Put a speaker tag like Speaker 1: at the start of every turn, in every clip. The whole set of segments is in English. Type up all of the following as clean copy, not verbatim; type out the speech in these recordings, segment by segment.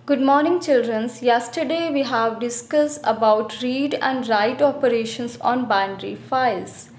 Speaker 1: Good morning, children. Yesterday we have discussed about read and write operations on binary files.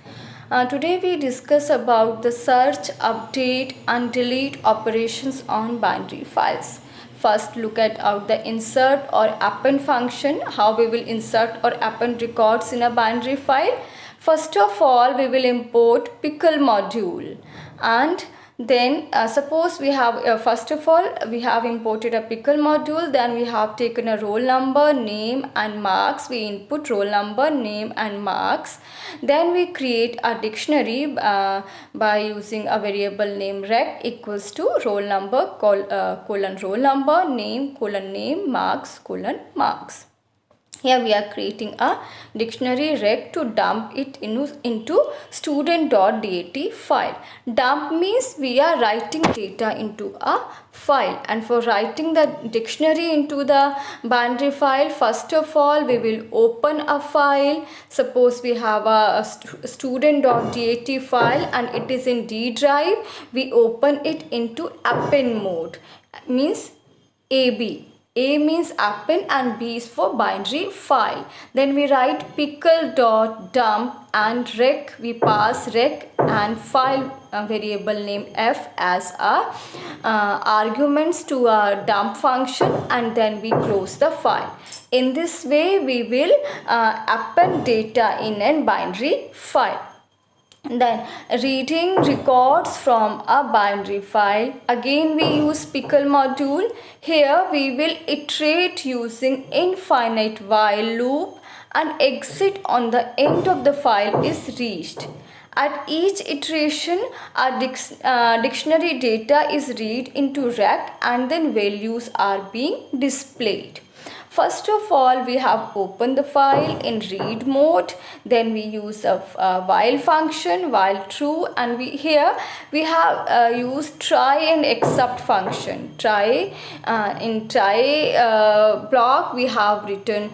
Speaker 1: Today we discuss about the search, update and delete operations on binary files. First, look at out the insert or append function, how we will insert or append records in a binary file. First of all, we will import pickle module, and then suppose we have first of all we have imported a pickle module. Then we have taken a roll number, name and marks. We input roll number, name and marks. Then we create a dictionary by using a variable name rect equals to roll number colon roll number, name colon name, marks colon marks. Here we are creating a dictionary rect to dump it into student.dat file. Dump means we are writing data into a file, and for writing the dictionary into the binary file, first of all we will open a file. Suppose we have a student.dat file and it is in D drive. We open it into append mode, means AB. A means append and B is for binary file. Then we write pickle.dump and rec. We pass rec and file variable name f as a arguments to a dump function, and then we close the file. In this way we will append data in a binary file. Then reading records from a binary file. Again we use pickle module. Here we will iterate using infinite while loop, and exit on the end of the file is reached. At each iteration, our dictionary data is read into rect and then values are being displayed. First of all, we have opened the file in read mode. Then we use a while function, while true, and here we have used try and except function. Try in try block we have written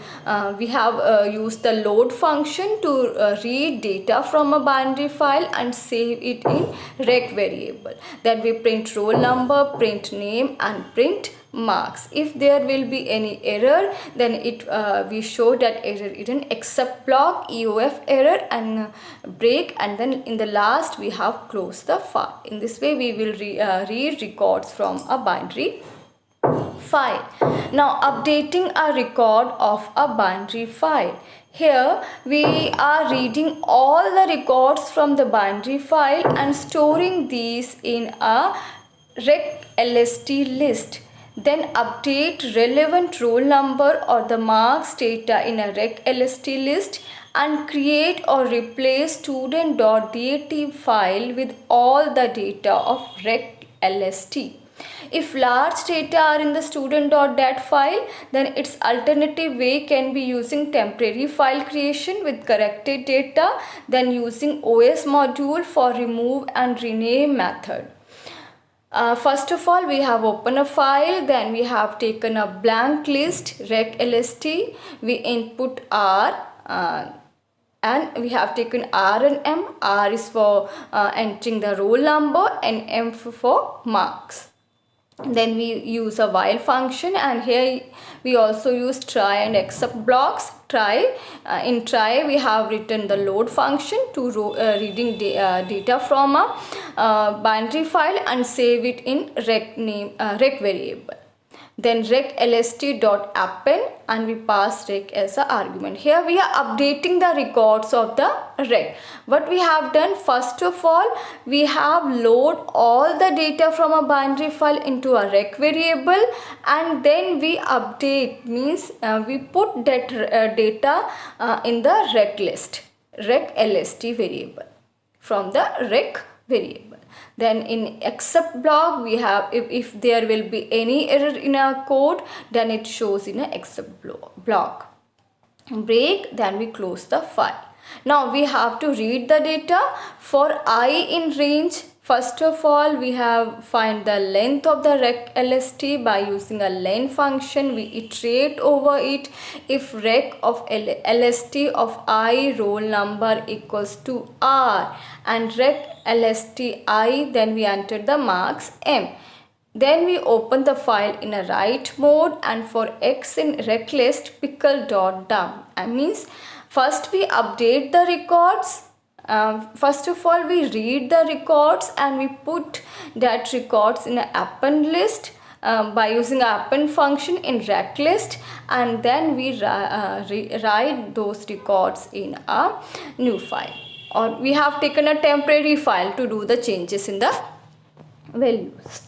Speaker 1: we have used the load function to read data from a binary file and save it in rect variable. Then we print roll number, print name and print marks. If there will be any error, then we show that error in except block, EOF error and break, and then in the last we have closed the file. In this way we will read records from a binary file. Now updating a record of a binary file. Here we are reading all the records from the binary file and storing these in a reclst list. Then update relevant roll number or the marks data in a reclst list and create or replace student.dat file with all the data of reclst. If large data are in the student.dat file, then its alternative way can be using temporary file creation with corrected data, then using OS module for remove and rename method. First of all, we have opened a file. Then we have taken a blank list reclst. We input R and we have taken R and M. R is for entering the roll number and M for marks. Then we use a while function, and here we also use try and except blocks. Try in try we have written the load function to reading data from a binary file and save it in rec variable. Then reclst.append and we pass rec as an argument. Here we are updating the records of the rec. What we have done, first of all we have load all the data from a binary file into a rec variable, and then we update means we put that data in the reclst variable from the rec variable. Then in except block we have if there will be any error in our code, then it shows in a except block. Break, then we close the file. Now we have to read the data. For I in range, first of all we have find the length of the reclst by using a len function. We iterate over it. If rec of lst of I roll number equals to R and reclst I, then we enter the marks M. Then we open the file in a write mode, and for X in rec list pickle.dump. That means first we update the records. First of all, we read the records and we put that records in an append list by using append function in rec list, and then we write those records in a new file, or we have taken a temporary file to do the changes in the values.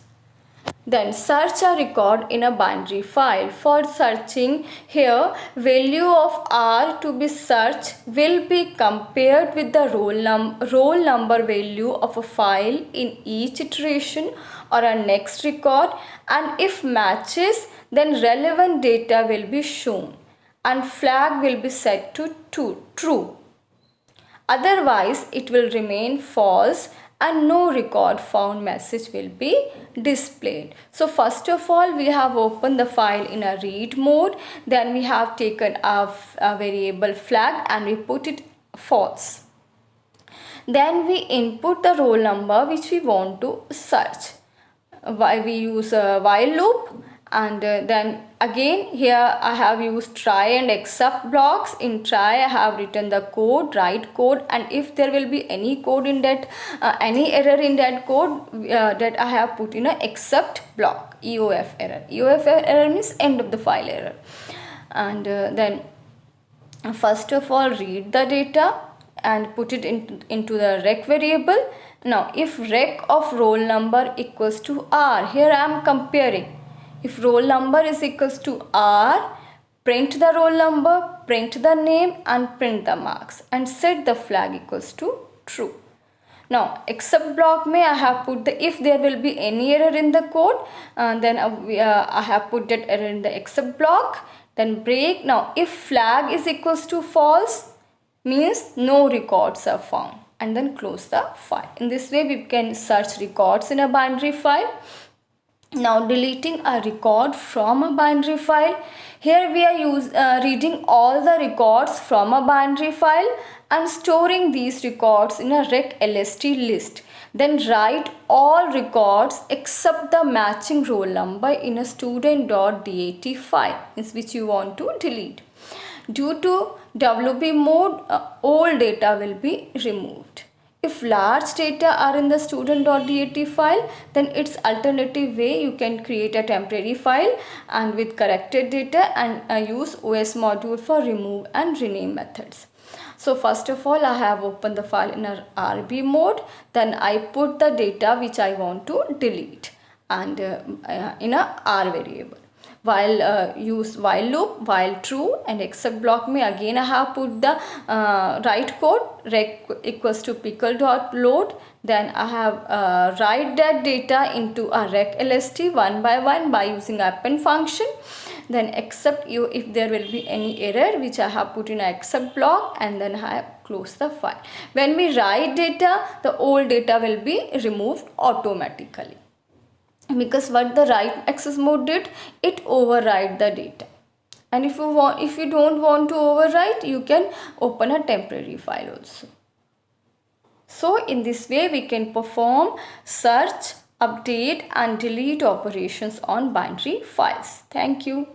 Speaker 1: Then search a record in a binary file. For searching here, value of R to be searched will be compared with the roll number value of a file in each iteration or a next record, and if matches, then relevant data will be shown and flag will be set to true. Otherwise, it will remain false and no record found message will be displayed. So first of all, we have opened the file in a read mode. Then we have taken a variable flag and we put it false. Then we input the roll number which we want to search. We use a while loop, and then again here I have used try and except blocks. In try I have written the code, write code, and if there will be any code in that, any error in that code, that I have put in a except block, EOF error. EOF error means end of the file error. And then first of all read the data and put it into the rec variable. Now if rec of roll number equals to R, here I am comparing. If roll number is equals to R, print the roll number, print the name and print the marks, and set the flag equals to true. Now except block may I have put the, if there will be any error in the code, then I have put that error in the except block. Then break. Now if flag is equals to false, means no records are found, and then close the file. In this way we can search records in a binary file. Now deleting a record from a binary file. Here we are reading all the records from a binary file and storing these records in a rec.lst list. Then write all records except the matching roll number in a student.dat file, which you want to delete. Due to WB mode, all data will be removed. If large data are in the student.dat file, then its alternative way, you can create a temporary file and with corrected data, and use OS module for remove and rename methods. So first of all, I have opened the file in a RB mode. Then I put the data which I want to delete, and in a R variable. While use while loop, while true and except block me, again I have put the write code rec equals to pickle.load. Then I have write that data into a rec.lst one by one by using append function. Then except you if there will be any error, which I have put in a except block, and then I have closed the file. When we write data, the old data will be removed automatically, because what the write access mode did, it override the data. And if you don't want to overwrite, you can open a temporary file also. So in this way we can perform search, update and delete operations on binary files. Thank you.